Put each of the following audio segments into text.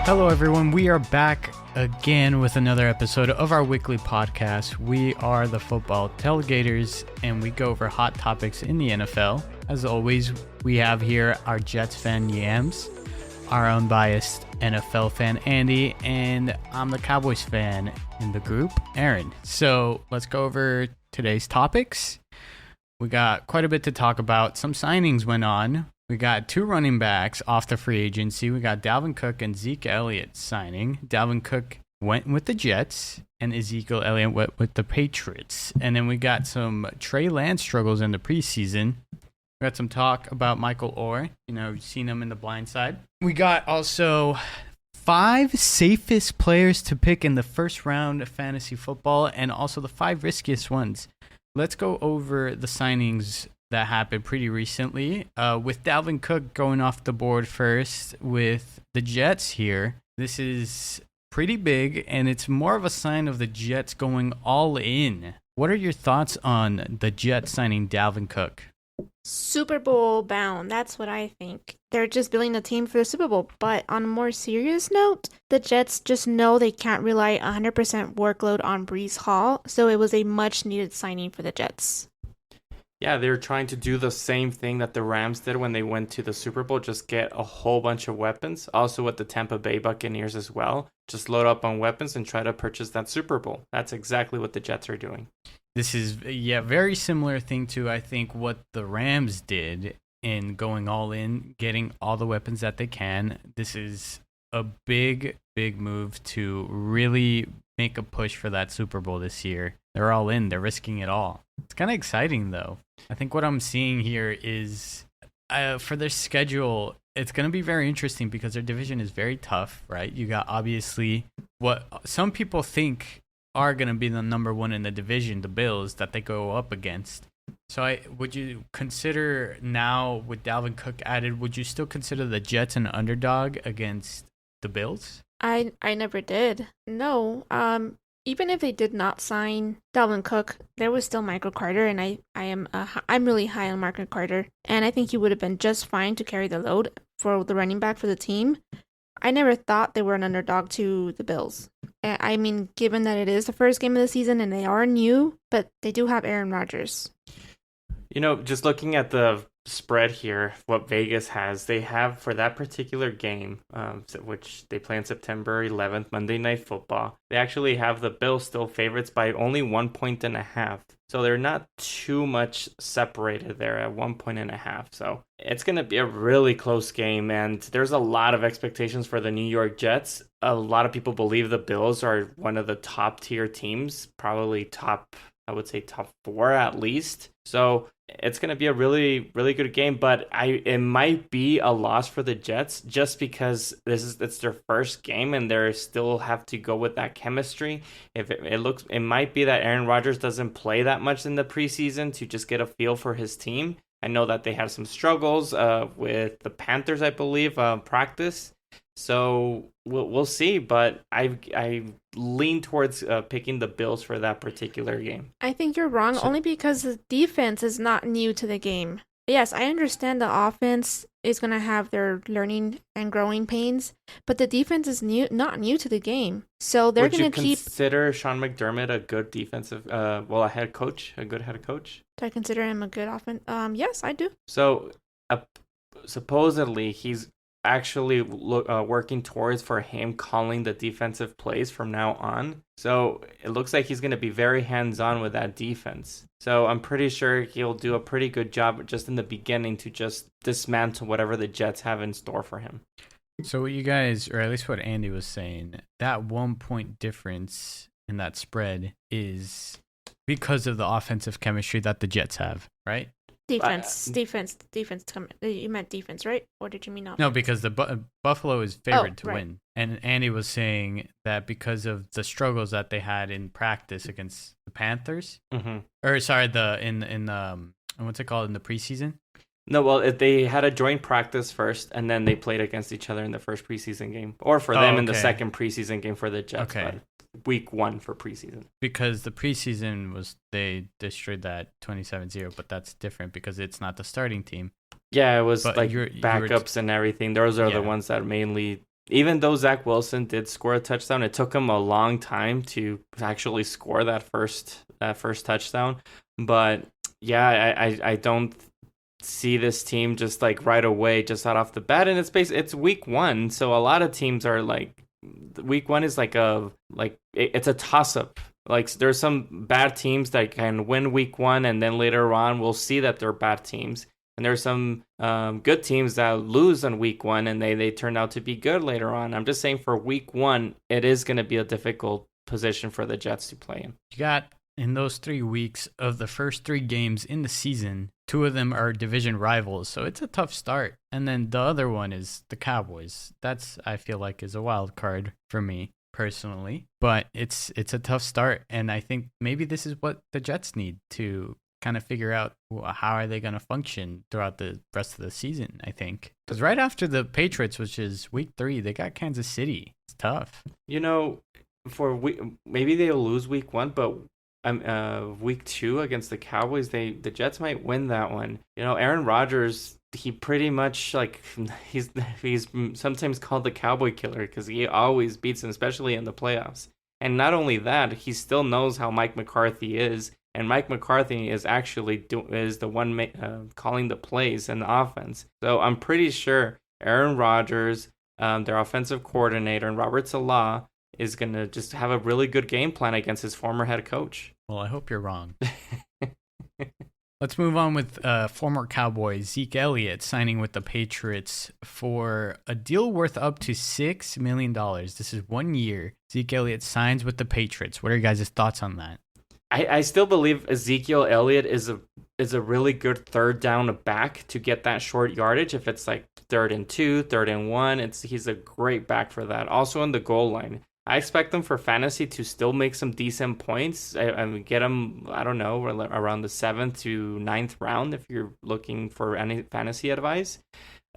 Hello, everyone. We are back again with another episode of our weekly podcast. We are the Football Tailgaters, and we go over hot topics in the NFL. As always, we have here our Jets fan, Yams, our unbiased NFL fan, Andy, and I'm the Cowboys fan in the group, Aaron. So let's go over today's topics. We got quite a bit to talk about. Some signings went on. We got two running backs off the free agency. We got Dalvin Cook and Zeke Elliott signing. Dalvin Cook went with the Jets, and Ezekiel Elliott went with the Patriots. And then we got some Trey Lance struggles in the preseason. We got some talk about Michael Oher. You've seen him in the blind side. We got also 5 safest players to pick in the first round of fantasy football, and also the 5 riskiest ones. Let's go over the signings that happened pretty recently, with Dalvin Cook going off the board first with the Jets here. This is pretty big, and it's more of a sign of the Jets going all in. What are your thoughts on the Jets signing Dalvin Cook? Super Bowl bound. That's what I think. They're just building the team for the Super Bowl. But on a more serious note, the Jets just know they can't rely 100% workload on Breece Hall, so it was a much-needed signing for the Jets. Yeah, they're trying to do the same thing that the Rams did when they went to the Super Bowl, just get a whole bunch of weapons. Also with the Tampa Bay Buccaneers as well. Just load up on weapons and try to purchase that Super Bowl. That's exactly what the Jets are doing. This is, very similar thing to, I think, what the Rams did in going all in, getting all the weapons that they can. This is a big, big move to really make a push for that Super Bowl this year. They're all in. They're risking it all. It's kind of exciting, though. I think what I'm seeing here is for their schedule, it's going to be very interesting because their division is very tough, right? You got, obviously, what some people think are going to be the number one in the division, the Bills, that they go up against. So would you consider now, with Dalvin Cook added, would you still consider the Jets an underdog against the Bills? I never did. No. Even if they did not sign Dalvin Cook, there was still Michael Carter, and I'm really high on Michael Carter, and I think he would have been just fine to carry the load for the running back for the team. I never thought they were an underdog to the Bills. I mean, given that it is the first game of the season and they are new, but they do have Aaron Rodgers. Just looking at the spread here, what Vegas has, they have for that particular game, which they play on September 11th, Monday Night Football. They actually have the Bills still favorites by only 1.5 points. So they're not too much separated there at 1.5 points. So it's going to be a really close game, and there's a lot of expectations for the New York Jets. A lot of people believe the Bills are one of the top tier teams, probably top 4 at least. So it's going to be a really, really good game, but it might be a loss for the Jets just because it's their first game and they still have to go with that chemistry. If it might be that Aaron Rodgers doesn't play that much in the preseason to just get a feel for his team. I know that they have some struggles with the Panthers, I believe, practice. So we'll see, but I lean towards picking the Bills for that particular game. I think you're wrong, only because the defense is not new to the game. Yes, I understand the offense is going to have their learning and growing pains, but the defense is not new to the game. So they're going to keep... Would you consider Sean McDermott a good defensive, a good head coach? Do I consider him a good offense? Yes, I do. So supposedly he's actually working towards for him calling the defensive plays from now on. So it looks like he's going to be very hands-on with that defense. So I'm pretty sure he'll do a pretty good job just in the beginning to just dismantle whatever the Jets have in store for him. So what you guys, or at least what Andy was saying, that 1 point difference in that spread is because of the offensive chemistry that the Jets have, right? Defense. You meant defense, right? Or did you mean offense? No, because the Buffalo is favored to win. And Andy was saying that because of the struggles that they had in practice against the Panthers, or sorry, in what's it called, in the preseason? No, well, they had a joint practice first, and then they played against each other in the first preseason game, or for them in the second preseason game for the Jets. Okay. Week 1 for preseason. Because the preseason they destroyed that 27-0, but that's different because it's not the starting team. Yeah, it was backups and everything. Those are the ones that mainly even though Zach Wilson did score a touchdown, it took him a long time to actually score that first touchdown. But yeah, I don't see this team just like right away, just out off the bat. And it's week 1, so a lot of teams are like, week 1 is it's a toss up. Like there's some bad teams that can win week 1, and then later on we'll see that they're bad teams. And there's some good teams that lose on week 1, and they turn out to be good later on. I'm just saying for week 1, it is going to be a difficult position for the Jets to play in. You got, in those 3 weeks of the first 3 games in the season, 2 of them are division rivals, so it's a tough start. And then the other one is the Cowboys. That's, I feel like, is a wild card for me personally. But it's a tough start, and I think maybe this is what the Jets need to kind of figure out how are they going to function throughout the rest of the season, I think. Because right after the Patriots, which is week 3, they got Kansas City. It's tough. Maybe they'll lose week 1, but week 2 against the Cowboys, the Jets might win that one. Aaron Rodgers, he pretty much he's sometimes called the Cowboy Killer because he always beats them, especially in the playoffs. And not only that, he still knows how Mike McCarthy is. And Mike McCarthy is actually is the one calling the plays in the offense. So I'm pretty sure Aaron Rodgers, their offensive coordinator, and Robert Saleh is going to just have a really good game plan against his former head coach. Well, I hope you're wrong. Let's move on with former Cowboy Zeke Elliott signing with the Patriots for a deal worth up to $6 million. This is 1 year. Zeke Elliott signs with the Patriots. What are your guys' thoughts on that? I still believe Ezekiel Elliott is a really good third down back to get that short yardage. If it's like 3rd and 2, 3rd and 1, he's a great back for that. Also on the goal line, I expect them for fantasy to still make some decent points. I mean, get them, I don't know, around the 7th to 9th round if you're looking for any fantasy advice.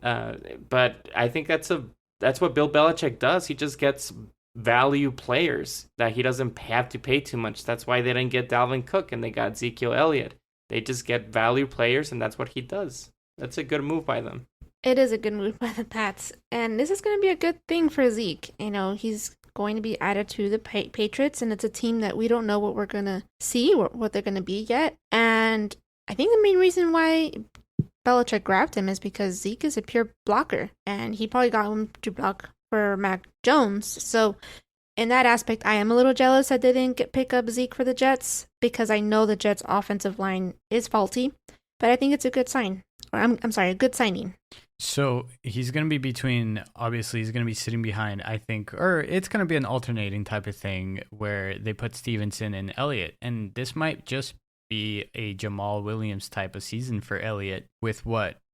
But I think that's what Bill Belichick does. He just gets value players that he doesn't have to pay too much. That's why they didn't get Dalvin Cook and they got Ezekiel Elliott. They just get value players, and that's what he does. That's a good move by them. It is a good move by the Pats, and this is going to be a good thing for Zeke. He's going to be added to the Patriots, and it's a team that we don't know what we're going to see, what they're going to be yet. And I think the main reason why Belichick grabbed him is because Zeke is a pure blocker, and he probably got him to block for Mac Jones. So in that aspect, I am a little jealous that they didn't pick up Zeke for the Jets, because I know the Jets' offensive line is faulty, but I think it's a good sign. Or I'm sorry, a good signing. So he's going to be obviously he's going to be sitting behind, I think, or it's going to be an alternating type of thing where they put Stevenson and Elliott. And this might just be a Jamal Williams type of season for Elliott with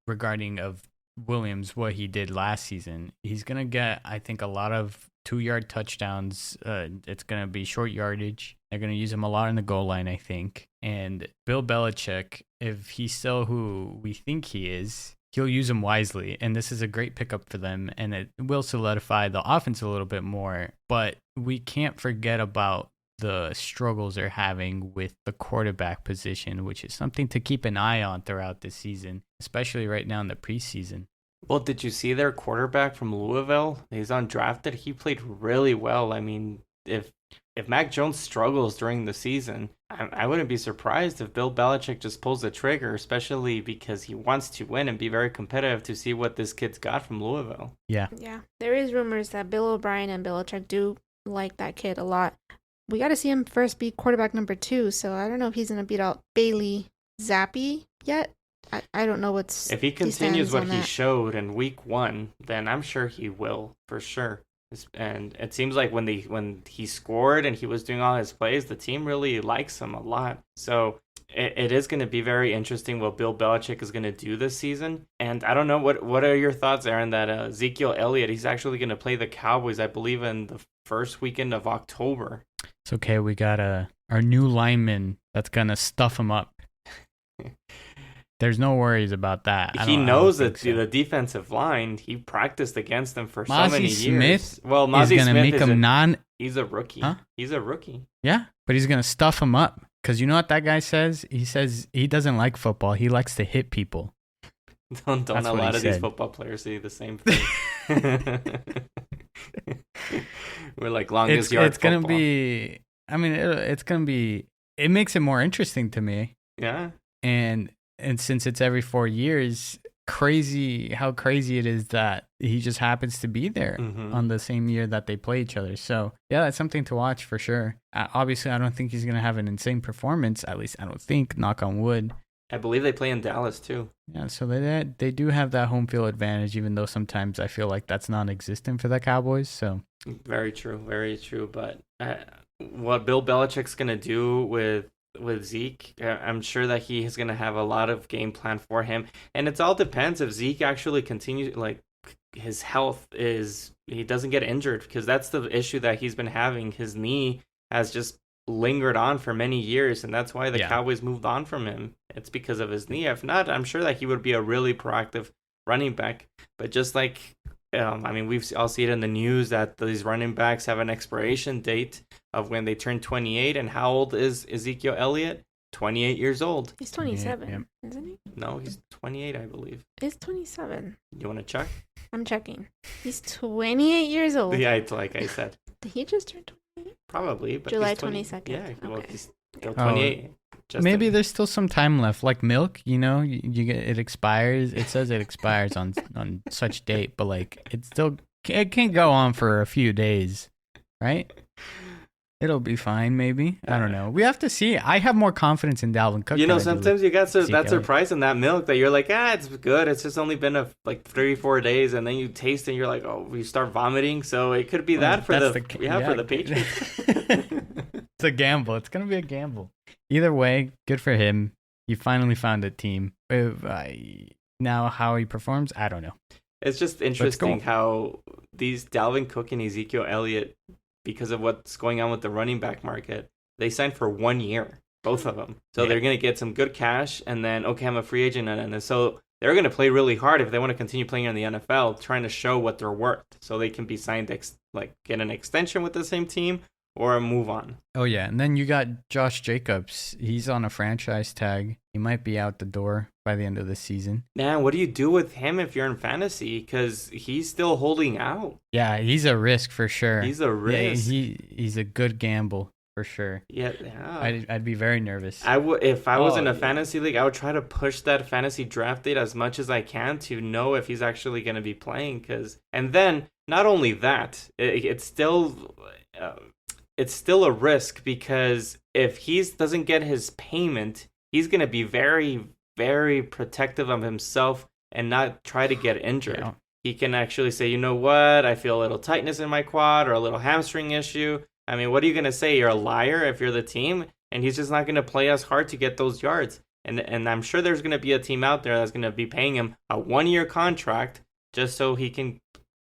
regarding of Williams, what he did last season. He's going to get, I think, a lot of 2-yard touchdowns. It's going to be short yardage. They're going to use him a lot in the goal line, I think. And Bill Belichick, if he's still who we think he is, he'll use him wisely. And this is a great pickup for them. And it will solidify the offense a little bit more. But we can't forget about the struggles they're having with the quarterback position, which is something to keep an eye on throughout this season, especially right now in the preseason. Well, did you see their quarterback from Louisville? He's undrafted. He played really well. I mean, if Mac Jones struggles during the season, I wouldn't be surprised if Bill Belichick just pulls the trigger, especially because he wants to win and be very competitive, to see what this kid's got from Louisville. Yeah. There is rumors that Bill O'Brien and Belichick do like that kid a lot. We got to see him first be quarterback number 2, so I don't know if he's going to beat out Bailey Zappi yet. I don't know what's... If he continues what he showed in week 1, then I'm sure he will, for sure. And it seems like when he scored and he was doing all his plays, the team really likes him a lot. So it is going to be very interesting what Bill Belichick is going to do this season. And I don't know, what are your thoughts, Aaron, that Ezekiel Elliott, he's actually going to play the Cowboys, I believe, in the first weekend of October. It's okay. We got our new lineman that's going to stuff him up. There's no worries about that. He knows that the defensive line, he practiced against them for so many years. Smith well, Mozzie is going to make him he's a rookie. Huh? He's a rookie. Yeah, but he's going to stuff him up. Because you know what that guy says? He says he doesn't like football. He likes to hit people. Don't a lot of these football players say the same thing? We're like longest yard It's gonna football. be. I mean, it's gonna be. It makes it more interesting to me. Yeah. And since it's every 4 years, how crazy it is that he just happens to be there on the same year that they play each other. So yeah, that's something to watch for sure. Obviously, I don't think he's gonna have an insane performance. At least I don't think. Knock on wood. I believe they play in Dallas too. Yeah, so they do have that home field advantage, even though sometimes I feel like that's non-existent for the Cowboys. So very true, very true. But what Bill Belichick's gonna do with Zeke, I'm sure that he is gonna have a lot of game plan for him, and it all depends if Zeke actually continues, like his health he doesn't get injured, because that's the issue that he's been having. His knee has just lingered on for many years, and that's why the Cowboys moved on from him. It's because of his knee. If not, I'm sure that he would be a really proactive running back. But just like I mean, we've all seen it in the news that these running backs have an expiration date of when they turn 28. And how old is Ezekiel Elliot? 28 years old. He's 27, isn't he? No, he's 28, I believe. He's 27. You want to check? I'm checking. He's 28 years old. Yeah, it's like I said. Did he just turn 28? Probably, but July 22nd. Yeah, well, okay. he's still 28. Maybe there's still some time left, like milk. You know, you get it expires. It says it expires on such date, but like it can go on for a few days, right? It'll be fine, maybe. I don't know. We have to see. I have more confidence in Dalvin Cook. You know, sometimes you got that surprise in that milk that you're like, it's good. It's just only been like 3-4 days, and then you taste it and you're like, oh, you start vomiting. So it could be that for the Patriots. It's a gamble. It's gonna be a gamble. Either way, good for him. He finally found a team. Now how he performs, I don't know. It's just interesting how these Dalvin Cook and Ezekiel Elliot, because of what's going on with the running back market, they signed for 1 year, both of them. So they're going to get some good cash, and then, okay, I'm a free agent. And so they're going to play really hard if they want to continue playing in the NFL, trying to show what they're worth so they can be signed, get an extension with the same team or move on. Oh, yeah. And then you got Josh Jacobs. He's on a franchise tag. He might be out the door by the end of the season. Man, what do you do with him if you're in fantasy? Because he's still holding out. Yeah, he's a risk for sure. He's a risk. Yeah, he's a good gamble for sure. Yeah. I'd be very nervous. If I was in a fantasy league, I would try to push that fantasy draft date as much as I can to know if he's actually going to be playing. And then, not only that, it's still a risk, because if he doesn't get his payment, he's going to be very, very protective of himself and not try to get injured. Yeah. He can actually say, you know what, I feel a little tightness in my quad or a little hamstring issue. I mean, what are you going to say? You're a liar if you're the team? And he's just not going to play as hard to get those yards. And I'm sure there's going to be a team out there that's going to be paying him a 1-year contract just so he can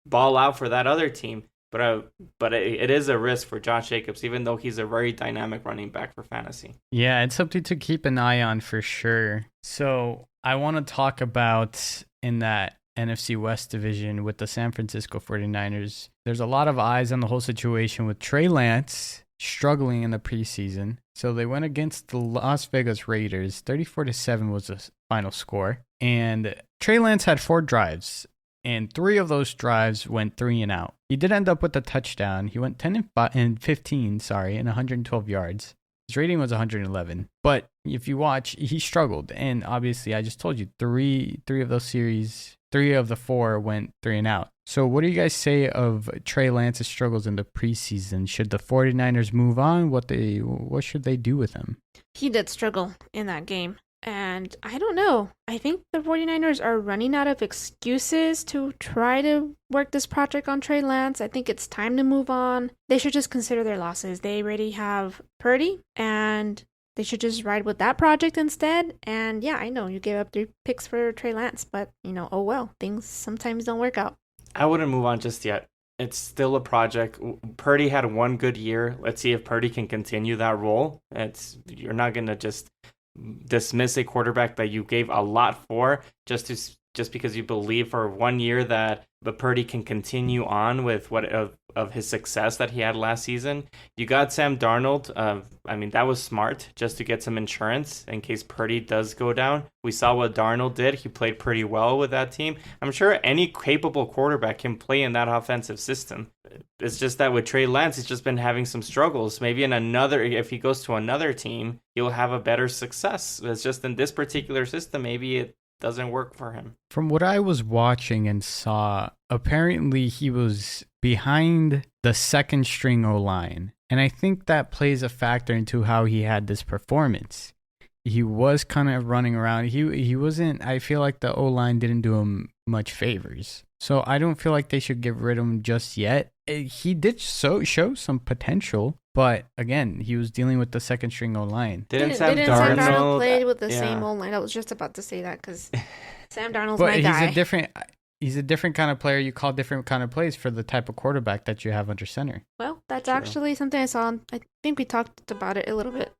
ball out for that other team. But it is a risk for Josh Jacobs, even though he's a very dynamic running back for fantasy. Yeah, it's something to keep an eye on for sure. So I want to talk about in that NFC West division with the San Francisco 49ers. There's a lot of eyes on the whole situation with Trey Lance struggling in the preseason. So they went against the Las Vegas Raiders. 34-7 was the final score. And Trey Lance had 4 drives. And 3 of those drives went 3 and out. He did end up with a touchdown. He went 10 and 15, and 112 yards. His rating was 111. But if you watch, he struggled. And obviously, I just told you, 3 of those series, 3 of the 4 went 3 and out. So what do you guys say of Trey Lance's struggles in the preseason? Should the 49ers move on? What should they do with him? He did struggle in that game. And I don't know. I think the 49ers are running out of excuses to try to work this project on Trey Lance. I think it's time to move on. They should just consider their losses. They already have Purdy, and they should just ride with that project instead. And yeah, I know you gave up 3 picks for Trey Lance, but oh well, things sometimes don't work out. I wouldn't move on just yet. It's still a project. Purdy had 1 good year. Let's see if Purdy can continue that role. You're not going to just dismiss a quarterback that you gave a lot for just to just because you believe for 1 year that Purdy can continue on with what of his success that he had last season. You got Sam Darnold. I mean, that was smart just to get some insurance in case Purdy does go down. We saw what Darnold did. He played pretty well with that team. I'm sure any capable quarterback can play in that offensive system. It's just that with Trey Lance, he's just been having some struggles. Maybe if he goes to another team, he'll have a better success. It's just in this particular system, maybe it doesn't work for him. From what I was watching and saw, apparently he was behind the second string O-line. And I think that plays a factor into how he had this performance. He was kind of running around. He wasn't, I feel like the O-line didn't do him much favors. So I don't feel like they should get rid of him just yet. He did show some potential, but again, he was dealing with the second string O-line. Didn't Sam Darnold play with the yeah. same O-line? I was just about to say that because Sam Darnold's But my guy. he's a different kind of player. You call different kind of plays for the type of quarterback that you have under center. Well, that's True. actually something I saw. I think we talked about it a little bit.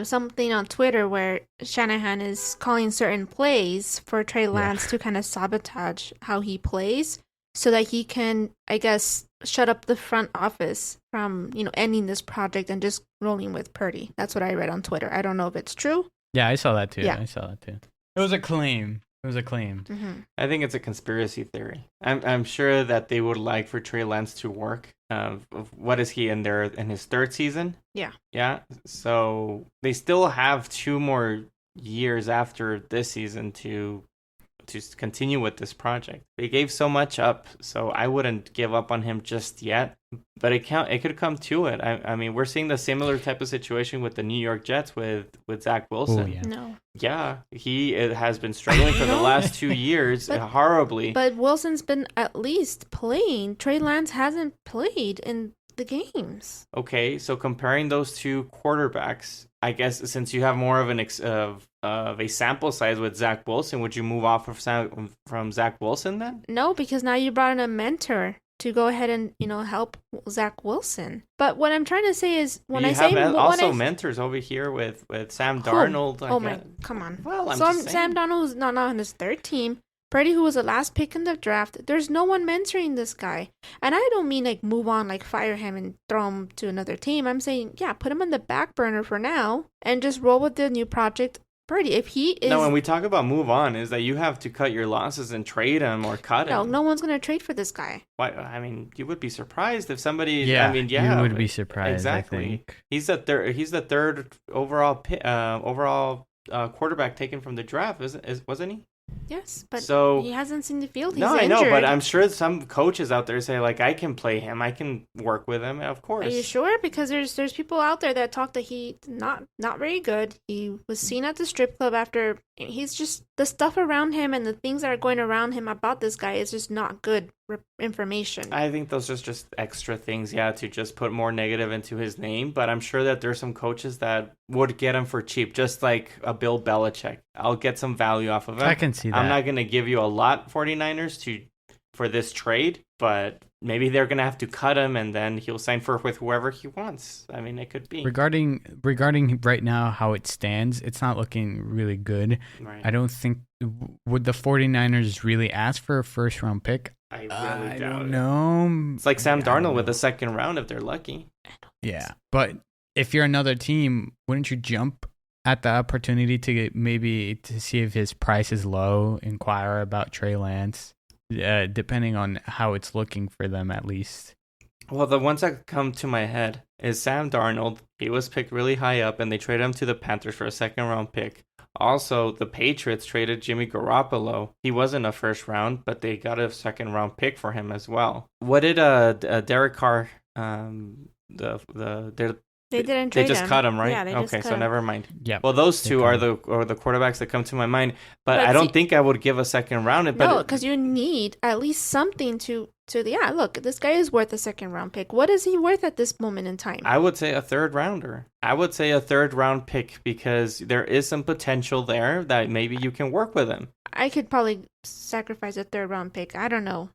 Something on Twitter where Shanahan is calling certain plays for Trey Lance to kind of sabotage how he plays so that he can, I guess, shut up the front office from, ending this project and just rolling with Purdy. That's what I read on Twitter. I don't know if it's true. Yeah, I saw that too. Yeah. I saw that too. It was a claim. Mm-hmm. I think it's a conspiracy theory. I'm sure that they would like for Trey Lance to work. What is he in his third season? Yeah. Yeah. So they still have 2 more years after this season to continue with this project. They gave so much up, so I wouldn't give up on him just yet. But it could come to it. I mean, we're seeing the similar type of situation with the New York Jets with Zach Wilson. Oh, yeah. No. Yeah, he has been struggling for the last 2 years horribly. But Wilson's been at least playing. Trey Lance hasn't played in the games. Okay, so comparing those 2 quarterbacks, I guess since you have more of of a sample size with Zach Wilson, would you move off from Zach Wilson then? No, because now you brought in a mentor to go ahead and help Zach Wilson. But what I'm trying to say is mentors over here with Sam Darnold. Come on. Well, I'm so just saying. Sam Darnold is not on his third team. Purdy, who was the last pick in the draft, there's no one mentoring this guy. And I don't mean like move on, like fire him and throw him to another team. I'm saying, put him on the back burner for now and just roll with the new project. Purdy, if he is... No, when we talk about move on, is that you have to cut your losses and trade him or cut him. No one's going to trade for this guy. Why? I mean, you would be surprised if somebody... Yeah, you would be surprised, exactly. I think. He's the third overall quarterback taken from the draft, wasn't he? Yes, but so, he hasn't seen the field. He's injured. I know, but I'm sure some coaches out there say, like, I can play him. I can work with him, of course. Are you sure? Because there's people out there that talk that he's not very good. He was seen at the strip club after. He's just, the stuff around him and the things that are going around him about this guy is just not good information. I think those are just extra things, to just put more negative into his name. But I'm sure that there's some coaches that would get him for cheap, just like a Bill Belichick. I'll get some value off of him. I can see that. I'm not going to give you a lot, 49ers, for this trade, but maybe they're going to have to cut him and then he'll sign with whoever he wants. I mean, it could be. Regarding right now, how it stands, it's not looking really good. Right. I don't think, would the 49ers really ask for a first round pick? I really don't know. It's like Sam Darnold with the second round if they're lucky. Yeah, but if you're another team, wouldn't you jump at the opportunity to see if his price is low, inquire about Trey Lance? Depending on how it's looking for them, at least. Well, the ones that come to my head is Sam Darnold. He was picked really high up, and they traded him to the Panthers for a second-round pick. Also, the Patriots traded Jimmy Garoppolo. He wasn't a first round, but they got a second-round pick for him as well. What did Derek Carr? They didn't They trade just him. cut him, right? Yeah, they just cut him. Never mind. Yeah. Well, those two are the quarterbacks that come to my mind, but I don't think I would give a second round. No, because you need at least something to look, this guy is worth a second round pick. What is he worth at this moment in time? I would say a third rounder. I would say a third round pick because there is some potential there that maybe you can work with him. I could probably sacrifice a third round pick. I don't know.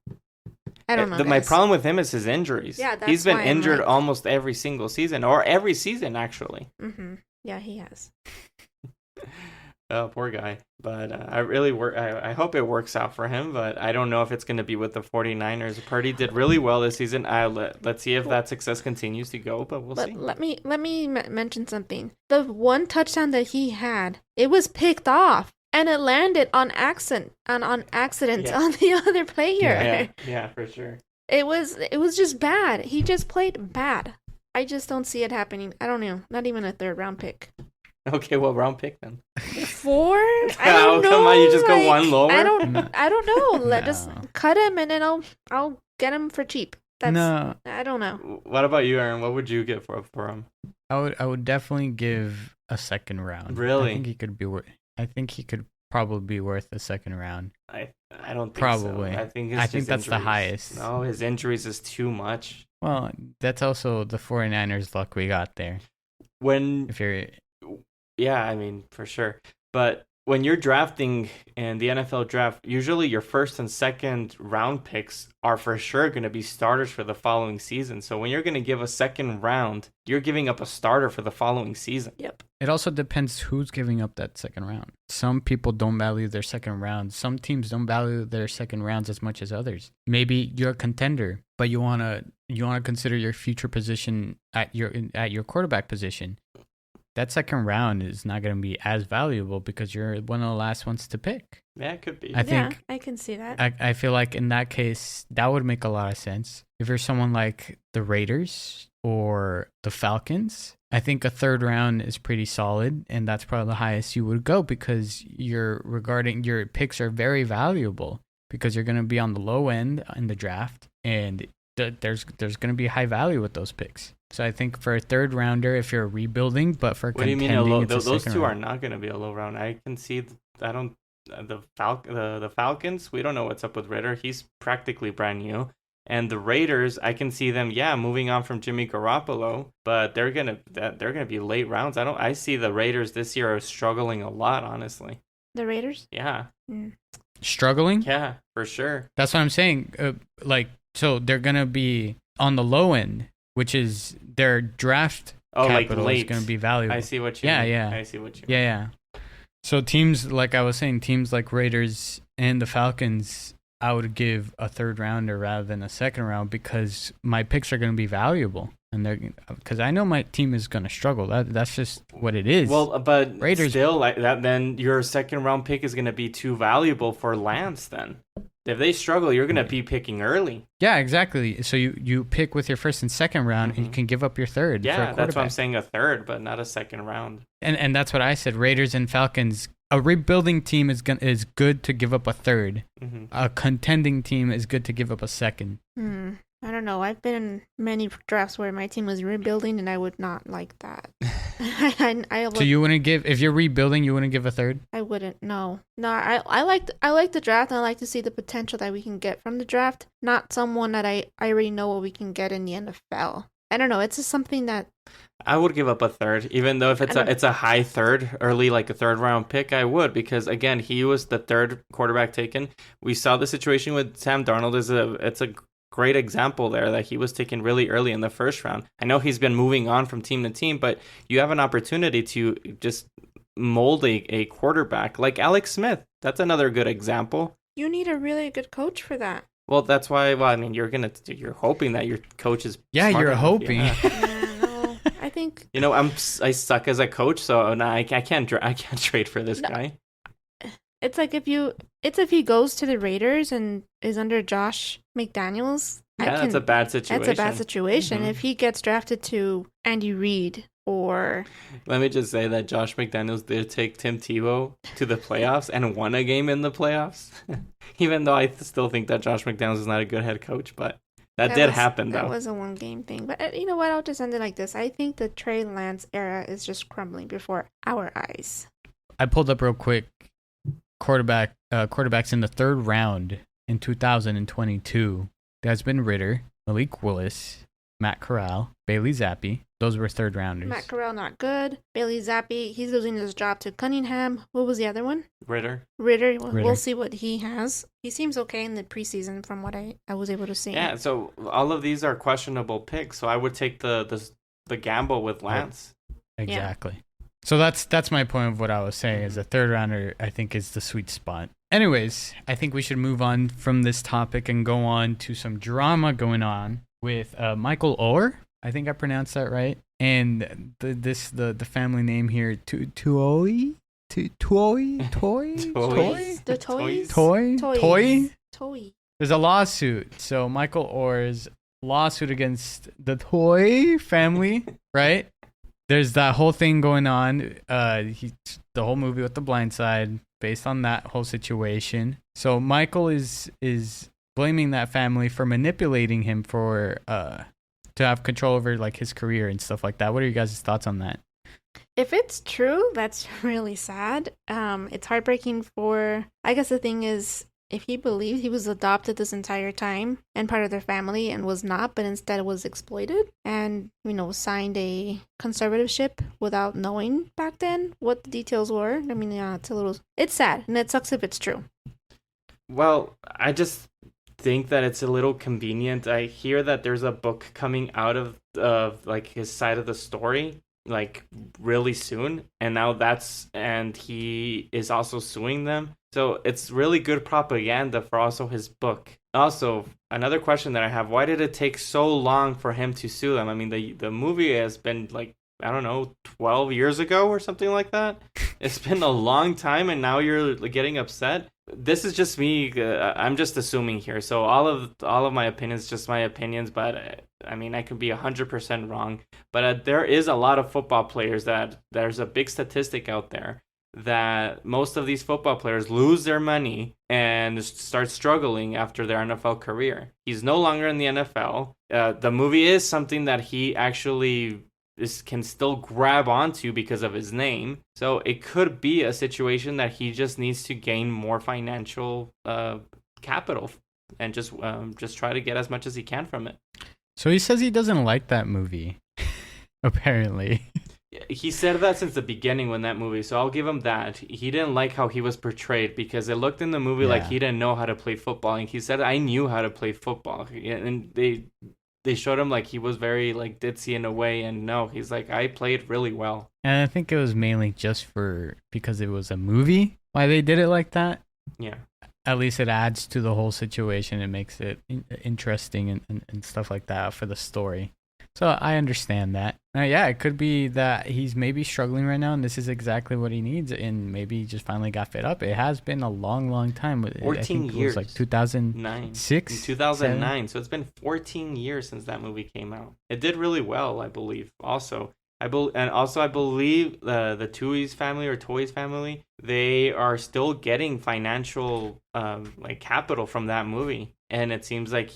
My problem with him is his injuries. Yeah, that's he's been why injured almost every single season, or every season actually. Mm-hmm. Yeah, he has. Oh, poor guy. But I hope it works out for him, but I don't know if it's going to be with the 49ers. Purdy did really well this season. Let's see if that success continues to go, but we'll see. Let me mention something. The one touchdown that he had, it was picked off. And it landed on accident on the other player. Yeah, for sure. It was just bad. He just played bad. I just don't see it happening. I don't know. Not even a 3rd round pick. Okay, what round pick then? 4? I don't know. Come on, you just go one lower. I don't know. Just cut him and then I'll get him for cheap. No. I don't know. What about you, Aaron? What would you get for him? I would definitely give a 2nd round. Really? I think he could probably be worth a 2nd round. I don't think probably. So. I think that's injuries. The highest. No, his injuries is too much. Well, that's also the 49ers luck we got there. Yeah, I mean, for sure. But when you're drafting in the NFL draft, usually your 1st and 2nd round picks are for sure going to be starters for the following season. So when you're going to give a 2nd round, you're giving up a starter for the following season. Yep. It also depends who's giving up that 2nd round. Some people don't value their 2nd round. Some teams don't value their 2nd rounds as much as others. Maybe you're a contender, but you want to consider your future position at your quarterback position. That 2nd round is not going to be as valuable because you're one of the last ones to pick. Yeah, it could be. I think I can see that. I feel like in that case, that would make a lot of sense. If you're someone like the Raiders or the Falcons, I think a 3rd round is pretty solid, and that's probably the highest you would go because your picks are very valuable because you're going to be on the low end in the draft, and there's going to be high value with those picks. So I think for a 3rd rounder, if you're rebuilding, but for what do you mean those two round. are not going to be a low round? I can see. The Falcons. We don't know what's up with Ritter. He's practically brand new. And the Raiders, I can see them, moving on from Jimmy Garoppolo, but they're gonna be late rounds. I see the Raiders this year are struggling a lot, honestly. The Raiders? Yeah. Struggling? Yeah, for sure. That's what I'm saying. So they're gonna be on the low end, which is their draft capital is going to be valuable. I see what you mean. Yeah. I see what you mean. Yeah. So teams, like I was saying, teams like Raiders and the Falcons, I would give a 3rd rounder rather than a 2nd round because my picks are going to be valuable. And because I know my team is going to struggle. That's just what it is. Well, but Raiders still like that, then your 2nd round pick is going to be too valuable for Lance then. If they struggle, you're going to be picking early. Yeah, exactly. So you pick with your 1st and 2nd round, and you can give up your 3rd. Yeah, for a quarterback. That's why I'm saying a 3rd, but not a 2nd round. And that's what I said. Raiders and Falcons. A rebuilding team is good to give up a 3rd. Mm-hmm. A contending team is good to give up a 2nd. I don't know. I've been in many drafts where my team was rebuilding, and I would not like that. So you wouldn't give, if you're rebuilding, you wouldn't give a 3rd? I wouldn't. No. I like the draft, and I like to see the potential that we can get from the draft. Not someone that I already know what we can get in the NFL. I don't know. It's just something that I would give up a 3rd, even though if it's a high 3rd, early like a 3rd round pick, I would, because again, he was the 3rd quarterback taken. We saw the situation with Sam Darnold. It's a great example there that he was taken really early in the 1st round. I know he's been moving on from team to team, but you have an opportunity to just mold a quarterback like Alex Smith. That's another good example. You need a really good coach for that. Well, that's why. Well, I mean, you're hoping that your coach is. Yeah, you're hoping. Yeah, no, I think. I suck as a coach, so no, I can't trade for this guy. It's like if he goes to the Raiders and is under Josh McDaniels. That's a bad situation. That's a bad situation. Mm-hmm. If he gets drafted to Andy Reid or. Let me just say that Josh McDaniels did take Tim Tebow to the playoffs and won a game in the playoffs. Even though I still think that Josh McDaniels is not a good head coach, but that did happen, though. That was a 1-game thing. But you know what? I'll just end it like this. I think the Trey Lance era is just crumbling before our eyes. I pulled up real quick quarterbacks in the 3rd round in 2022. That's been Ritter, Malik Willis, Matt Corral, Bailey Zappi. Those were 3rd rounders. Matt Corral, not good. Bailey Zappi, he's losing his job to Cunningham. What was the other one? Ritter. We'll see what he has. He seems okay in the preseason from what I was able to see. Yeah, so all of these are questionable picks, so I would take the gamble with Lance. Exactly. So that's my point of what I was saying. Is a third rounder, I think, is the sweet spot. Anyways, I think we should move on from this topic and go on to some drama going on with Michael Oher. I think I pronounced that right. And the family name here, Tuohys. There's a lawsuit. So Michael Oher's lawsuit against the Toy family, right? There's that whole thing going on. The whole movie with The Blind Side based on that whole situation. So Michael is blaming that family for manipulating him for to have control over like his career and stuff like that. What are you guys' thoughts on that? If it's true, that's really sad. It's heartbreaking for, I guess the thing is, if he believed he was adopted this entire time and part of their family and was not, but instead was exploited and, signed a conservatorship without knowing back then what the details were. I mean, yeah, it's sad and it sucks if it's true. Well, I just think that it's a little convenient. I hear that there's a book coming out of like his side of the story like really soon, and he is also suing them. So it's really good propaganda for also his book. Also, another question that I have, why did it take so long for him to sue them? I mean, the movie has been like, I don't know, 12 years ago or something like that. It's been a long time and now you're getting upset. This is just me. I'm just assuming here. So all of my opinions, just my opinions, but I mean, I could be 100% wrong. But there is a lot of football players that there's a big statistic out there that most of these football players lose their money and start struggling after their NFL career. He's no longer in the NFL. The movie is something that he actually can still grab onto because of his name. So it could be a situation that he just needs to gain more financial capital and just try to get as much as he can from it. So he says he doesn't like that movie, apparently. He said that since the beginning when that movie, so I'll give him that. He didn't like how he was portrayed because it looked in the movie like he didn't know how to play football. And he said, I knew how to play football. And they showed him like he was very like ditzy in a way, and no, he's like, I played really well. And I think it was mainly just because it was a movie why they did it like that. Yeah. At least it adds to the whole situation. It makes it interesting and stuff like that for the story. So I understand that. Yeah, it could be that he's maybe struggling right now and this is exactly what he needs, and maybe he just finally got fed up. It has been a long, long time. 14 years. It was like 2006? In 2009. So it's been 14 years since that movie came out. It did really well, I believe. Also, I believe the Tuohys family, they are still getting financial capital from that movie. And it seems like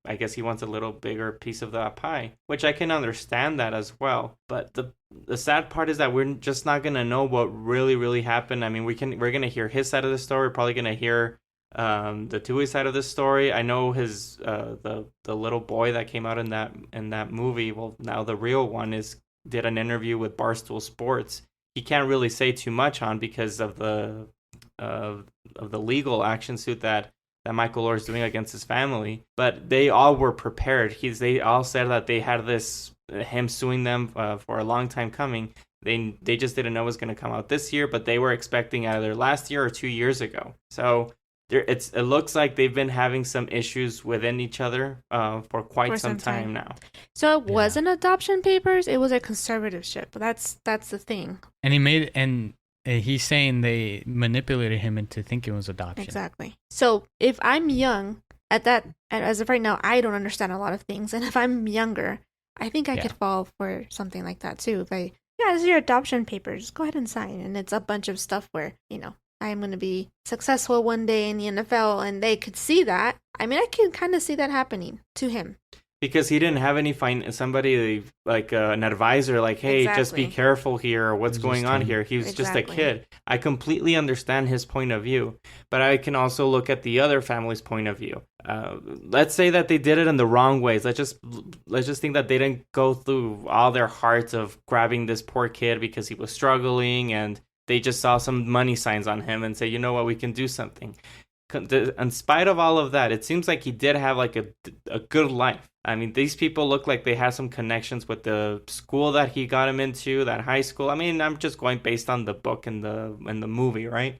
I guess he wants a little bigger piece of that pie, which I can understand that as well. But the sad part is that we're just not gonna know what really, really happened. I mean, we're gonna hear his side of the story. We're probably gonna hear the Tuohy side of the story. I know his the little boy that came out in that movie. Well, now the real one did an interview with Barstool Sports. He can't really say too much on because of the legal action suit that Michael Oher is doing against his family, but they all were prepared. They all said that they had him suing them for a long time coming. They just didn't know it was going to come out this year, but they were expecting either last year or 2 years ago. So it looks like they've been having some issues within each other for quite some time now. So it wasn't adoption papers; it was a conservatorship. That's the thing. And he's saying they manipulated him into thinking it was adoption. Exactly. So if I'm young as of right now, I don't understand a lot of things. And if I'm younger, I think I could fall for something like that too. This is your adoption papers. Go ahead and sign. And it's a bunch of stuff where, I am going to be successful one day in the NFL, and they could see that. I mean, I can kind of see that happening to him. Because he didn't have somebody like an advisor, like, hey, just be careful here, or what's going on here. He was just a kid. I completely understand his point of view, but I can also look at the other family's point of view. Let's say that they did it in the wrong ways. Let's just think that they didn't go through all their hearts of grabbing this poor kid because he was struggling, and they just saw some money signs on him and say, you know what, we can do something. in spite of all of that, it seems like he did have like a good life. I mean, these people look like they have some connections with the school that he got him into, that high school. I mean, I'm just going based on the book and the movie, right?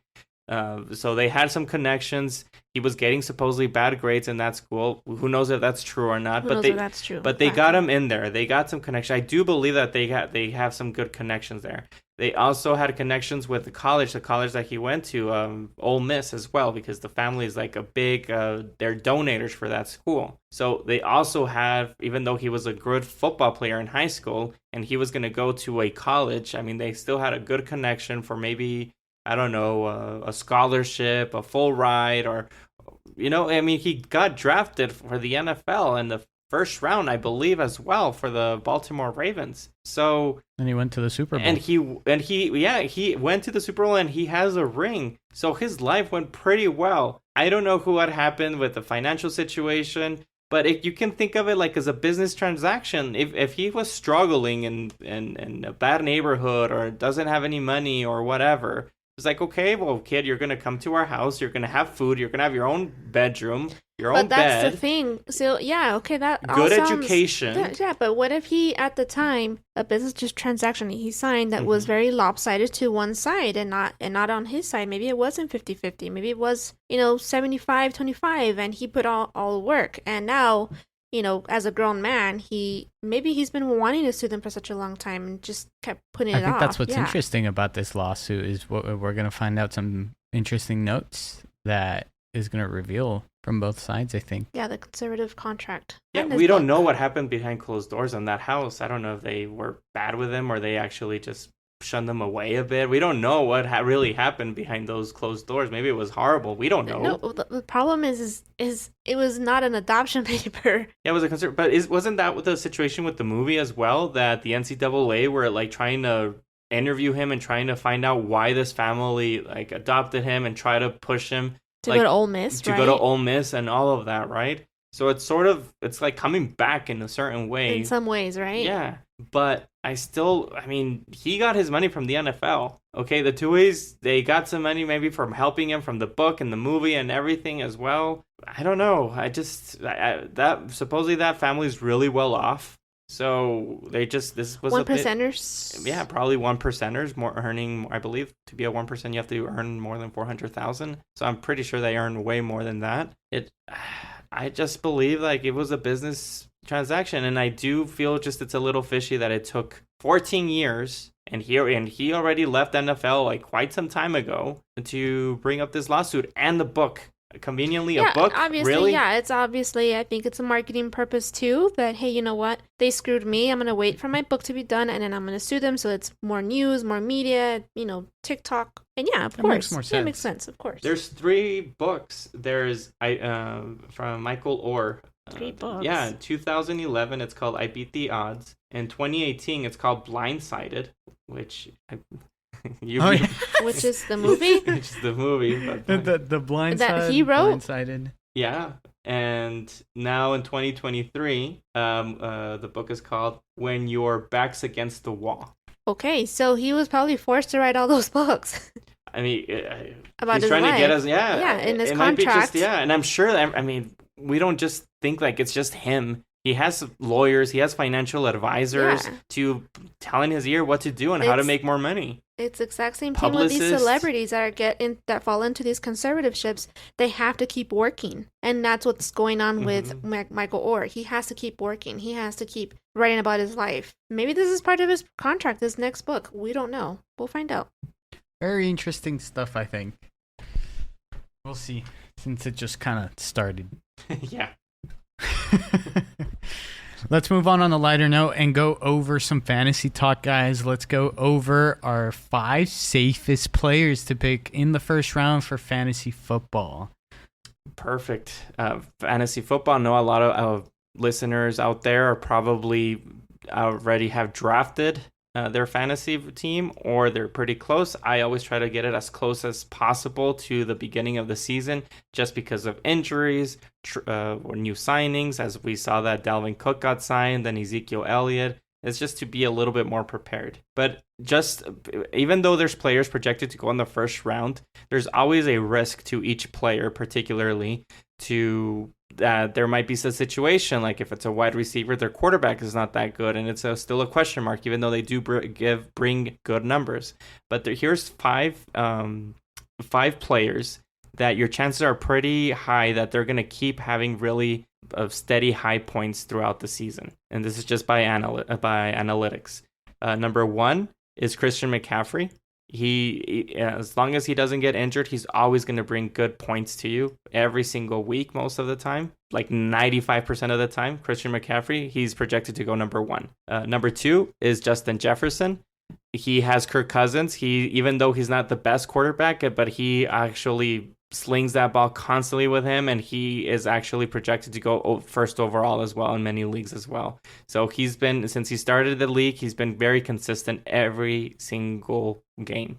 So they had some connections. He was getting supposedly bad grades in that school. Who knows if that's true or not? Who knows if that's true? But they got him in there. They got some connection. I do believe that they have some good connections there. They also had connections with the college that he went to, Ole Miss as well, because the family is like a big, they're donators for that school. So they also have, even though he was a good football player in high school and he was going to go to a college, I mean, they still had a good connection for maybe, I don't know, a scholarship, a full ride, or, I mean, he got drafted for the NFL in the first round, I believe, as well, for the Baltimore Ravens. So, and he went to the Super Bowl. And he went to the Super Bowl and he has a ring. So his life went pretty well. I don't know what happened with the financial situation, but if you can think of it like as a business transaction. If he was struggling in a bad neighborhood or doesn't have any money or whatever, it's like, okay, well, kid, you're going to come to our house. You're going to have food. You're going to have your own bedroom, your own bed. But that's the thing. So, yeah, okay, that all good sounds, education. Yeah, but what if he, at the time, a business transaction he signed that was very lopsided to one side and not on his side? Maybe it wasn't 50-50. Maybe it was, 75-25, and he put all the work. And now, as a grown man, he's been wanting to sue them for such a long time and just kept putting it off. I think that's what's interesting about this lawsuit is what we're going to find out some interesting notes that is going to reveal from both sides, I think. Yeah, the conservative contract. Yeah, we don't know what happened behind closed doors in that house. I don't know if they were bad with him or they actually just shunned them away a bit. We don't know what really happened behind those closed doors. Maybe it was horrible. We don't know. No, the problem is it was not an adoption paper. Yeah, it was a concern. But wasn't that the situation with the movie as well? That the NCAA were like trying to interview him and trying to find out why this family like adopted him and try to push him to go to Ole Miss, to go to Ole Miss and all of that, right? So it's like coming back in a certain way. In some ways, right? Yeah. But he got his money from the NFL. Okay, the Tuohys, they got some money maybe from helping him from the book and the movie and everything as well. I don't know. Supposedly that family's really well off. So this was one percenters. Yeah, probably 1%ers more earning. I believe to be a 1%, you have to earn more than 400,000. So I'm pretty sure they earn way more than that. I just believe like it was a business transaction, and I do feel just it's a little fishy that it took 14 years, and he already left NFL like quite some time ago to bring up this lawsuit and the book. Conveniently, a book? Obviously, really? Yeah, it's obviously, I think it's a marketing purpose too, that, hey, you know what? They screwed me. I'm going to wait for my book to be done, and then I'm going to sue them, so it's more news, more media, TikTok. And yeah, of course. Makes more sense. Yeah, it makes sense, of course. There's 3 books. There's from Michael Oher. 3 books. Yeah, in 2011, it's called I Beat the Odds. In 2018, it's called Blindsided, which... Which is the movie? Which is the movie. But the blind that he wrote? Blindsided. Yeah. And now in 2023, the book is called When Your Back's Against the Wall. Okay, so he was probably forced to write all those books. I mean, about he's his trying life. to get us, in his it contract. might be just, and I'm sure that, we don't just think like it's just him. He has lawyers, he has financial advisors to tell in his ear what to do and how to make more money. It's the exact same thing with these celebrities that fall into these conservatorships. They have to keep working. And that's what's going on with Michael Oher. He has to keep working. He has to keep writing about his life. Maybe this is part of his contract, this next book. We don't know. We'll find out. Very interesting stuff, I think. We'll see, since it just kind of started. Yeah. Let's move on a lighter note and go over some fantasy talk, guys. Let's go over our 5 safest players to pick in the first round for fantasy football. Perfect. Fantasy football. I know a lot of listeners out there are probably already have drafted their fantasy team, or they're pretty close. I always try to get it as close as possible to the beginning of the season, just because of injuries or new signings, as we saw that Dalvin Cook got signed, then Ezekiel Elliot. It's just to be a little bit more prepared. But just even though there's players projected to go in the first round, there's always a risk to each player, particularly to that there might be a situation like if it's a wide receiver, their quarterback is not that good, and it's still a question mark, even though they do bring good numbers. But here's five players that your chances are pretty high that they're going to keep having really steady high points throughout the season, and this is just by analytics. Number 1 is Christian McCaffrey. He as long as he doesn't get injured, he's always going to bring good points to you every single week, most of the time, like 95% of the time. Christian McCaffrey, he's projected to go number 1. Number 2 is Justin Jefferson. He has Kirk Cousins. Even though he's not the best quarterback, but he actually slings that ball constantly with him, and he is actually projected to go first overall as well in many leagues as well. So he's been, since he started the league, he's been very consistent every single game.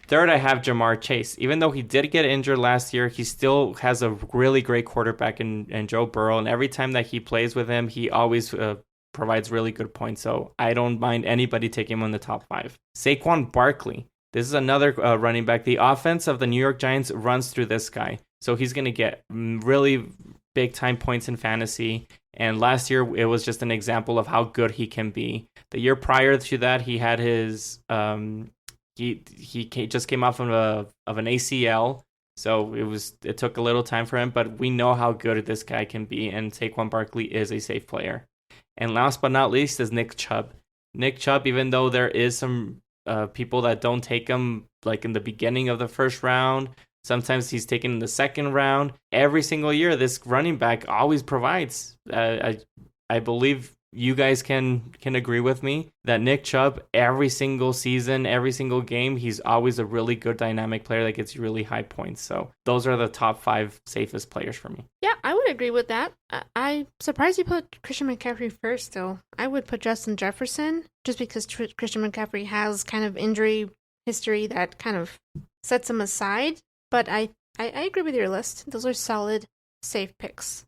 Third, I have Jamar Chase. Even though he did get injured last year, he still has a really great quarterback in Joe Burrow, and every time that he plays with him, he always provides really good points. So I don't mind anybody taking him in the top 5. Saquon Barkley. This is another running back. The offense of the New York Giants runs through this guy. So he's going to get really big time points in fantasy. And last year, it was just an example of how good he can be. The year prior to that, he had his, he just came off of an ACL. So it took a little time for him, but we know how good this guy can be. And Saquon Barkley is a safe player. And last but not least is Nick Chubb. Nick Chubb, even though there is some people that don't take him like in the beginning of the first round, sometimes he's taken in the second round. Every single year, this running back always provides. I believe you guys can agree with me that Nick Chubb, every single season, every single game, he's always a really good dynamic player that gets you really high points. So those are the top 5 safest players for me. Yeah, I would agree with that. I'm surprised you put Christian McCaffrey first, though. I would put Justin Jefferson just because Christian McCaffrey has kind of injury history that kind of sets him aside. But I agree with your list. Those are solid, safe picks.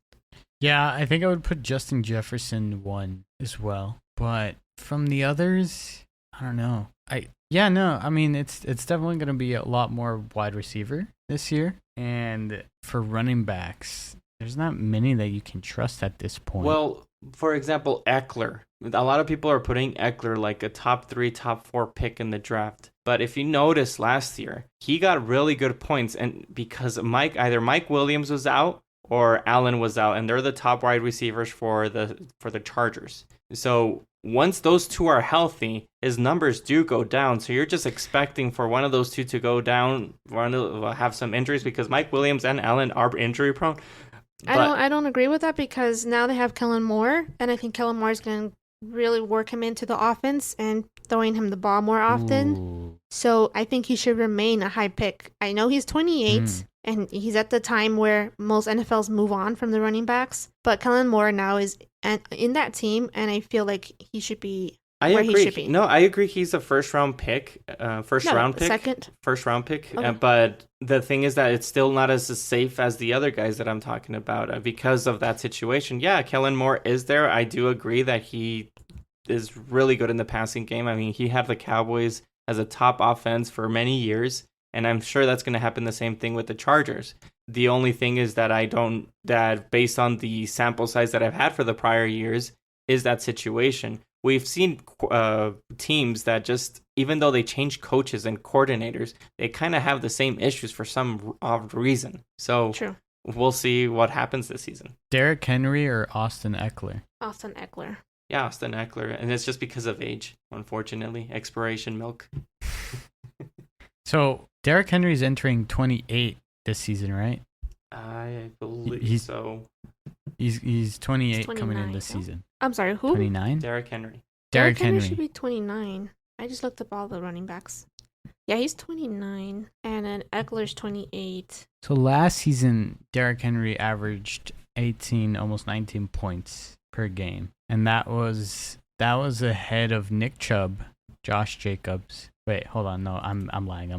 Yeah, I think I would put Justin Jefferson 1 as well. But from the others, I don't know. I mean, it's definitely going to be a lot more wide receiver this year. And for running backs, there's not many that you can trust at this point. Well, for example, Eckler. A lot of people are putting Eckler like a top 3, top 4 pick in the draft. But if you notice last year, he got really good points, and because either Mike Williams was out or Allen was out, and they're the top wide receivers for the Chargers. So once those two are healthy, his numbers do go down. So you're just expecting for one of those two to go down, one to have some injuries, because Mike Williams and Allen are injury prone. I don't agree with that, because now they have Kellen Moore, and I think Kellen Moore is going to really work him into the offense and throwing him the ball more often. Ooh. So I think he should remain a high pick. I know he's 28, and he's at the time where most NFLs move on from the running backs, but Kellen Moore now is in that team, and I feel like he should be where he should be. No, I agree. He's a first round pick. Second. First round pick. Okay. But the thing is that it's still not as safe as the other guys that I'm talking about because of that situation. Yeah, Kellen Moore is there. I do agree that he is really good in the passing game. I mean, he had the Cowboys as a top offense for many years, and I'm sure that's going to happen the same thing with the Chargers. The only thing is that based on the sample size that I've had for the prior years, is that situation. We've seen teams that just, even though they change coaches and coordinators, they kind of have the same issues for some odd reason. So True. We'll see what happens this season. Derrick Henry or Austin Eckler? Austin Eckler. Yeah, Austin Eckler. And it's just because of age, unfortunately. Expiration milk. So Derrick Henry's entering 28 this season, right? I believe so. He's 28 coming in 29, this season. I'm sorry, who? 29? Derrick Henry. Derrick Henry Henry. should be 29. I just looked up all the running backs. Yeah, he's 29, and then Eckler's 28. So last season, Derrick Henry averaged 18, almost 19 points per game, and that was ahead of Nick Chubb, Josh Jacobs. Wait, hold on. No, I'm lying.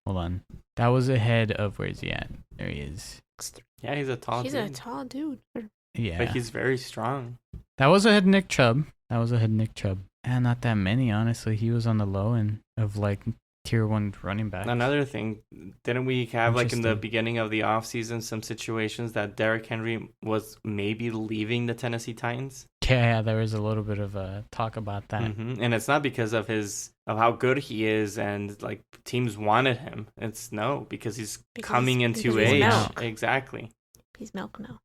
Hold on. That was ahead of, where is he at? There he is. Yeah, he's a tall dude. He's a tall dude. Yeah. But he's very strong. That was ahead of Nick Chubb. And not that many, honestly. He was on the low end. of like tier 1 running back. Another thing, didn't we have like in the Interesting. beginning of the offseason some situations that Derrick Henry was maybe leaving the Tennessee Titans? Yeah, there was a little bit of a talk about that. And it's not because of how good he is and like teams wanted him. It's because he's coming into because he's age. milk. Exactly. He's milk now.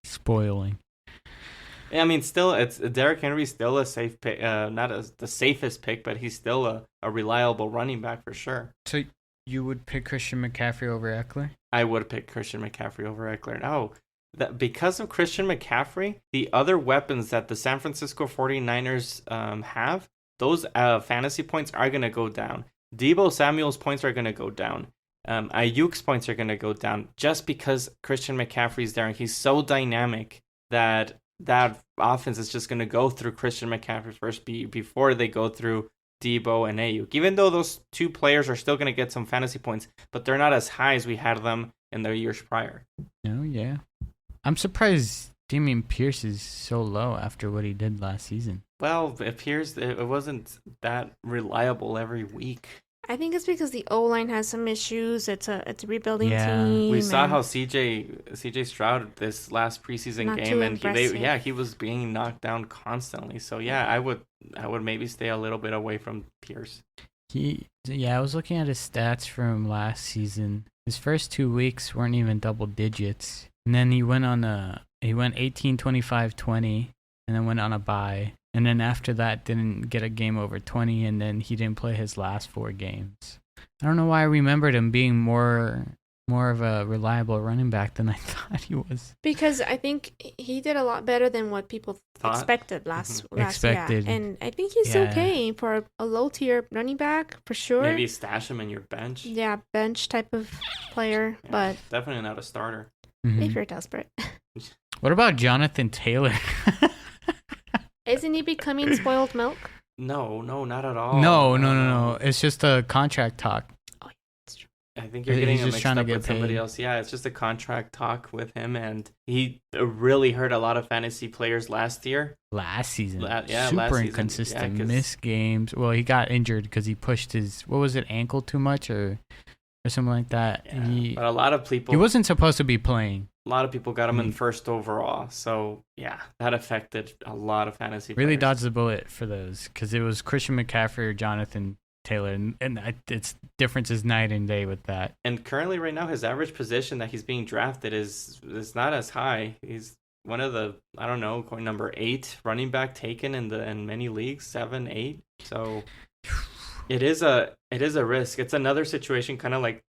Spoiling. I mean, still, it's Derrick Henry's still a safe pick, not the safest pick, but he's still a reliable running back for sure. So you would pick Christian McCaffrey over Eckler? I would pick Christian McCaffrey over Eckler. No, because of Christian McCaffrey, the other weapons that the San Francisco 49ers have, those fantasy points are going to go down. Deebo Samuel's points are going to go down. Ayuk's points are going to go down just because Christian McCaffrey's there and he's so dynamic that offense is just going to go through Christian McCaffrey first before they go through Deebo and Ayuk. Even though those two players are still going to get some fantasy points, but they're not as high as we had them in the years prior. Oh, yeah. I'm surprised Dameon Pierce is so low after what he did last season. Well, it appears that it wasn't that reliable every week. I think it's because the O-line has some issues. It's a rebuilding Yeah. team. We saw how CJ Stroud this last preseason Not game, too and impressive. he was being knocked down constantly. So yeah, I would maybe stay a little bit away from Pierce. I was looking at his stats from last season. His first 2 weeks weren't even double digits. And then he went 18, 25, 20, and then went on a bye. And then after that, didn't get a game over 20, and then he didn't play his last 4 games. I don't know why I remembered him being more of a reliable running back than I thought he was. Because I think he did a lot better than what people expected last Expected. year. And I think he's okay for a low-tier running back, for sure. Maybe stash him in your bench. Yeah, bench type of player, Yeah, but definitely not a starter. Mhm. if you're desperate. What about Jonathan Taylor? Isn't he becoming spoiled milk? No, not at all. No. It's just a contract talk. I think you're He's getting just him mixed trying to up get with somebody paid. else. Yeah, it's just a contract talk with him, and he really hurt a lot of fantasy players last year. Last season. Last Super season. inconsistent. Yeah, 'cause- Missed games. Well, he got injured because he pushed his, what was it, ankle too much or something like that. Yeah, but a lot of people, He wasn't supposed to be playing. a lot of people got him in first overall. So yeah, that affected a lot of fantasy. Really players. dodged the bullet for those because it was Christian McCaffrey or Jonathan Taylor, and it's difference is night and day with that. And currently, right now, his average position that he's being drafted is not as high. He's one of the going number 8 running back taken in many leagues, 7, 8. So it is a risk. It's another situation, kind of like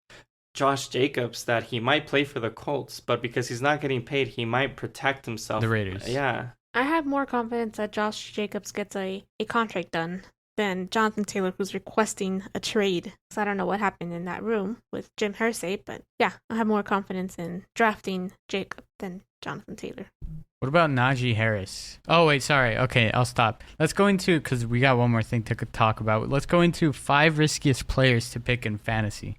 Josh Jacobs, that he might play for the Colts, but because he's not getting paid, he might protect himself. The Raiders. Yeah. I have more confidence that Josh Jacobs gets a contract done than Jonathan Taylor, who's requesting a trade. So I don't know what happened in that room with Jim Irsay, but yeah, I have more confidence in drafting Jacob than Jonathan Taylor. What about Najee Harris? Oh, wait, sorry. Okay, I'll stop. Let's go into, because we got one more thing to talk about. Let's go into 5 riskiest players to pick in fantasy.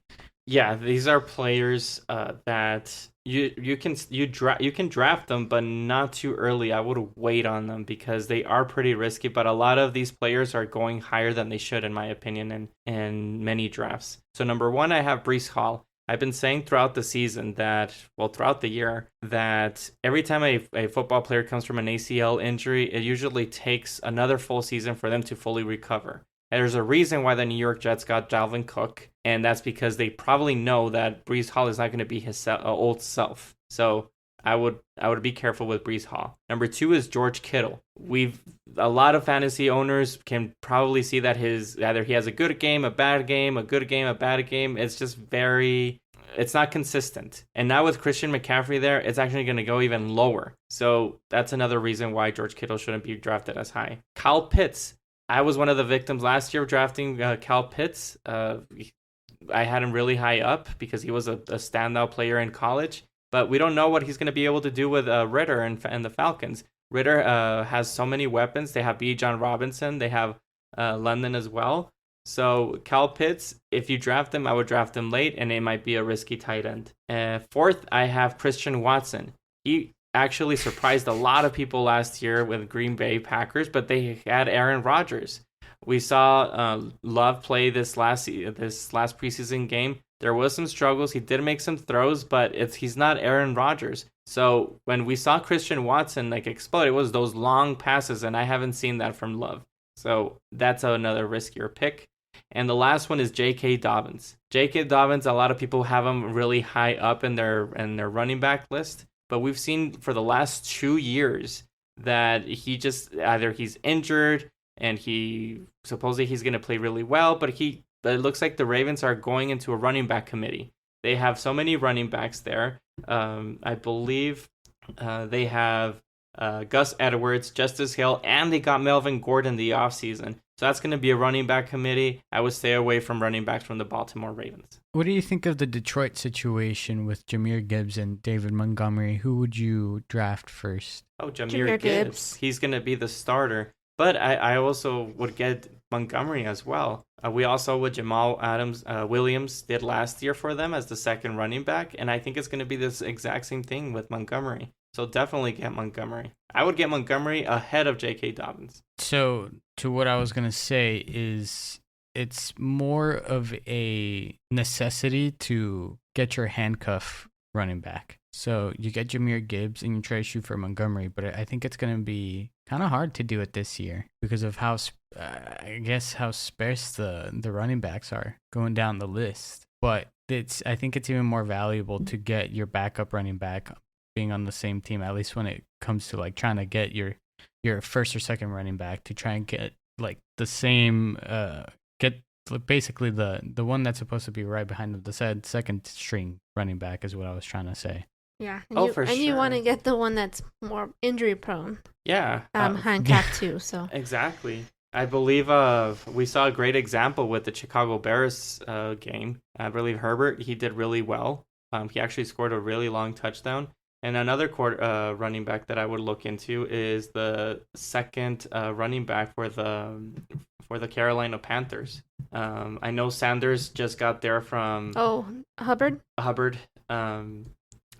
Yeah, these are players that you can draft them, but not too early. I would wait on them because they are pretty risky. But a lot of these players are going higher than they should, in my opinion, in many drafts. So number 1, I have Breece Hall. I've been saying throughout the season throughout the year, that every time a football player comes from an ACL injury, it usually takes another full season for them to fully recover. And there's a reason why the New York Jets got Dalvin Cook, and that's because they probably know that Breece Hall is not going to be his old self. So I would be careful with Breece Hall. Number 2 is George Kittle. A lot of fantasy owners can probably see that either he has a good game, a bad game, a good game, a bad game. It's just it's not consistent. And now with Christian McCaffrey there, it's actually going to go even lower. So that's another reason why George Kittle shouldn't be drafted as high. Kyle Pitts. I was one of the victims last year drafting Kyle Pitts. I had him really high up because he was a standout player in college. But we don't know what he's going to be able to do with Ritter and the Falcons. Ritter has so many weapons. They have Bijan Robinson. They have London as well. So Kyle Pitts, if you draft him, I would draft him late, and it might be a risky tight end. 4th, I have Christian Watson. He actually surprised a lot of people last year with Green Bay Packers, but they had Aaron Rodgers. We saw Love play this last preseason game. There was some struggles. He did make some throws, but he's not Aaron Rodgers. So when we saw Christian Watson explode, it was those long passes, and I haven't seen that from Love. So that's another riskier pick. And the last one is J.K. Dobbins. J.K. Dobbins, a lot of people have him really high up in their running back list, but we've seen for the last 2 years that he just either he's injured and he supposedly he's going to play really well, but it looks like the Ravens are going into a running back committee. They have so many running backs there. I believe they have Gus Edwards, Justice Hill, and they got Melvin Gordon the offseason. So that's going to be a running back committee. I would stay away from running backs from the Baltimore Ravens. What do you think of the Detroit situation with Jahmyr Gibbs and David Montgomery? Who would you draft first? Oh, Jahmyr Gibbs. He's going to be the starter. But I also would get Montgomery as well. We also what Jamal Williams did last year for them as the second running back. And I think it's going to be this exact same thing with Montgomery. So definitely get Montgomery. I would get Montgomery ahead of J.K. Dobbins. So to what I was going to say is it's more of a necessity to get your handcuff running back. So you get Jahmyr Gibbs and you try to shoot for Montgomery, but I think it's going to be kind of hard to do it this year because of how sparse the running backs are going down the list. But I think it's even more valuable to get your backup running back being on the same team, at least when it comes to trying to get your first or second running back to try and get the same get basically the one that's supposed to be right behind the second string running back is what I was trying to say. Yeah. For sure. You want to get the one that's more injury prone. Yeah. Handcuffed too. So exactly. I believe we saw a great example with the Chicago Bears game. I believe Herbert, he did really well. He actually scored a really long touchdown. And another running back that I would look into is the second running back for the Carolina Panthers. I know Sanders just got there from Hubbard.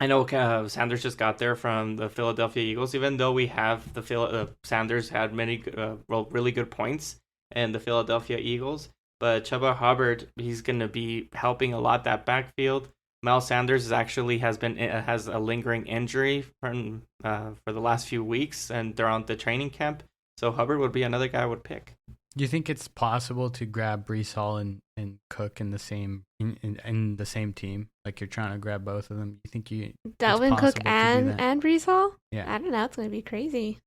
I know Sanders just got there from the Philadelphia Eagles. Even though we have Sanders had many really good points in the Philadelphia Eagles, but Chuba Hubbard, he's going to be helping a lot that backfield. Miles Sanders has a lingering injury from for the last few weeks and throughout the training camp. So Hubbard would be another guy I would pick. Do you think it's possible to grab Breece Hall and Cook in the same team? Like you're trying to grab both of them? You think Dalvin Cook and Breece Hall? Yeah. I don't know. It's gonna be crazy.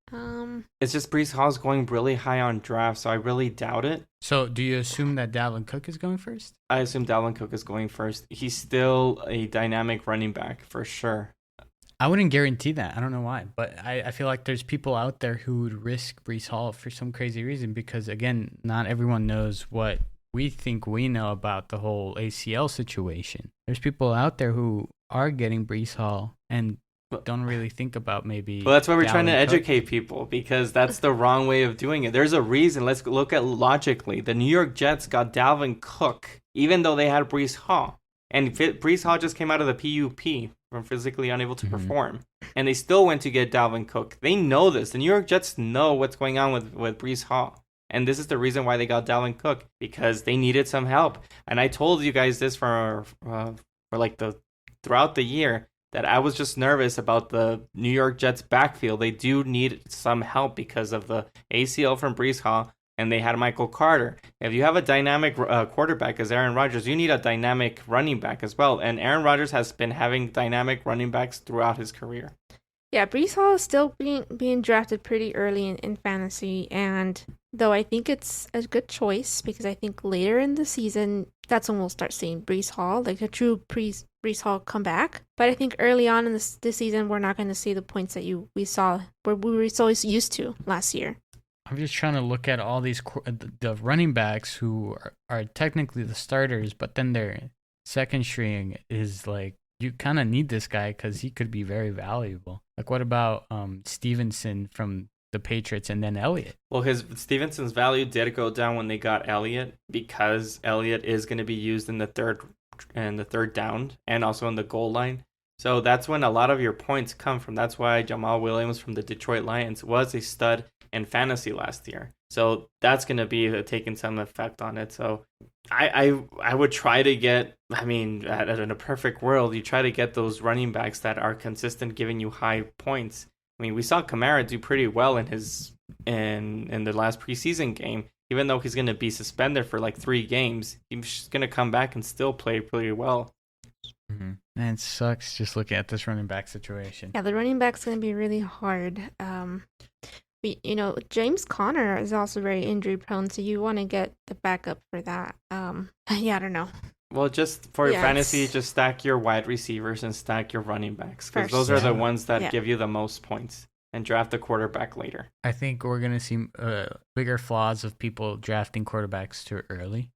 It's just Breece Hall's going really high on draft, so I really doubt it. So do you assume that Dalvin Cook is going first? I assume Dalvin Cook is going first. He's still a dynamic running back for sure. I wouldn't guarantee that. I don't know why, but I feel like there's people out there who would risk Breece Hall for some crazy reason because, again, not everyone knows what we think we know about the whole ACL situation. There's people out there who are getting Breece Hall and don't really think about maybe. Well, that's why we're trying to Cook. educate people because that's the wrong way of doing it. There's a reason. Let's look at logically. The New York Jets got Dalvin Cook even though they had Breece Hall. And Breece Hall just came out of the PUP from physically unable to perform. And they still went to get Dalvin Cook. They know this. The New York Jets know what's going on with Breece Hall. And this is the reason why they got Dalvin Cook, because they needed some help. And I told you guys this throughout the year that I was just nervous about the New York Jets backfield. They do need some help because of the ACL from Breece Hall. And they had Michael Carter. If you have a dynamic quarterback as Aaron Rodgers, you need a dynamic running back as well. And Aaron Rodgers has been having dynamic running backs throughout his career. Yeah, Breece Hall is still being drafted pretty early in fantasy. And though I think it's a good choice because I think later in the season, that's when we'll start seeing Breece Hall, like a true Breece Hall comeback. But I think early on in this season, we're not going to see the points that we saw where we were so used to last year. I'm just trying to look at all these the running backs who are technically the starters, but then their second string is like, you kind of need this guy because he could be very valuable. Like, what about Stevenson from the Patriots and then Elliot? Well, Stevenson's value did go down when they got Elliot because Elliot is going to be used in the third down and also in the goal line. So that's when a lot of your points come from. That's why Jamal Williams from the Detroit Lions was a stud in fantasy last year. So that's going to be taking some effect on it. So I would try to get, I mean, in a perfect world, you try to get those running backs that are consistent, giving you high points. I mean, we saw Kamara do pretty well in the last preseason game. Even though he's going to be suspended for like 3 games, he's going to come back and still play pretty well. Mm-hmm. And it sucks just looking at this running back situation. Yeah, the running back's going to be really hard. James Conner is also very injury prone, so you want to get the backup for that. I don't know. Well, just for your fantasy, just stack your wide receivers and stack your running backs, because those are the ones that give you the most points, and draft a quarterback later. I think we're going to see bigger flaws of people drafting quarterbacks too early.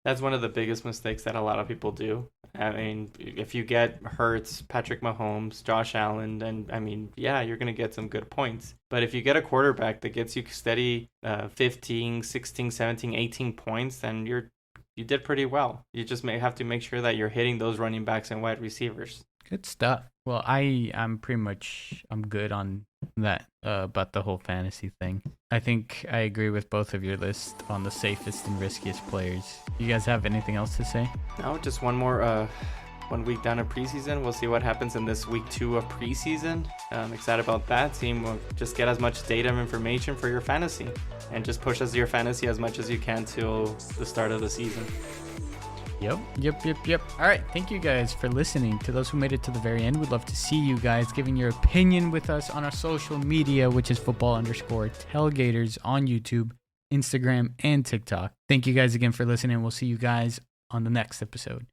That's one of the biggest mistakes that a lot of people do. I mean, if you get Hurts, Patrick Mahomes, Josh Allen, then, I mean, yeah, you're going to get some good points. But if you get a quarterback that gets you steady 15, 16, 17, 18 points, then you did pretty well. You just may have to make sure that you're hitting those running backs and wide receivers. Good stuff. Well, I'm good on that about the whole fantasy thing. I think I agree with both of your lists on the safest and riskiest players. You guys have anything else to say? No, just one week down of preseason. We'll see what happens in this week 2 of preseason. I'm excited about that. Team will just get as much data and information for your fantasy, and just push your fantasy as much as you can till the start of the season. Yep. All right. Thank you guys for listening. To those who made it to the very end, we'd love to see you guys giving your opinion with us on our social media, which is football_tailgaters on YouTube, Instagram, and TikTok. Thank you guys again for listening. We'll see you guys on the next episode.